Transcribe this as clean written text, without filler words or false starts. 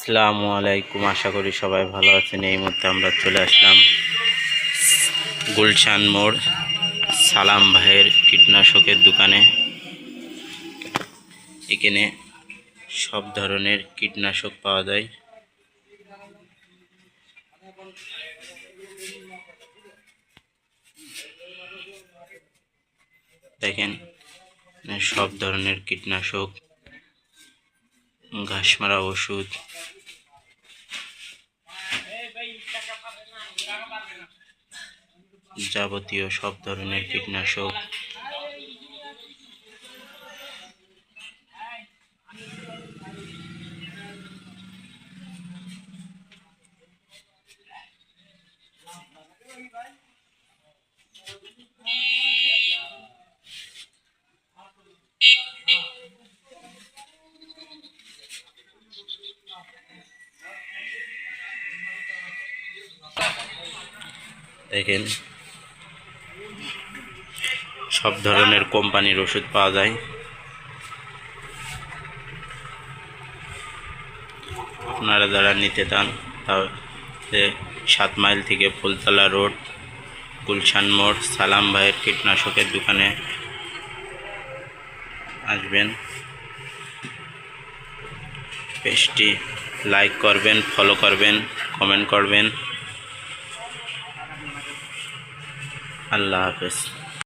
আসসালামু আলাইকুম। আশা করি সবাই ভালো আছেন। এই মুহূর্তে আমরা চলে আসলাম গুলশান মোড় সালাম ভাইয়ের কীটনাশকের দোকানে। এখানে সব ধরনের কীটনাশক পাওয়া যায়। দেখেন, সব ধরনের কীটনাশক, ঘাস মারা ওষুধ, যাবতীয় সব ধরনের কীটনাশক। দেখেন, সব ধরনের কোম্পানির ওষুধ পাওয়া যায়। আপনারা যারা নিতে চান তাহলে 7 মাইল থেকে ফুলতলা রোড, গুলশান মোড় সালাম ভাইয়ের কীটনাশকের দোকানে আসবেন। পেজটি লাইক করবেন, ফলো করবেন, কমেন্ট করবেন। আল্লাহ হাফেজ।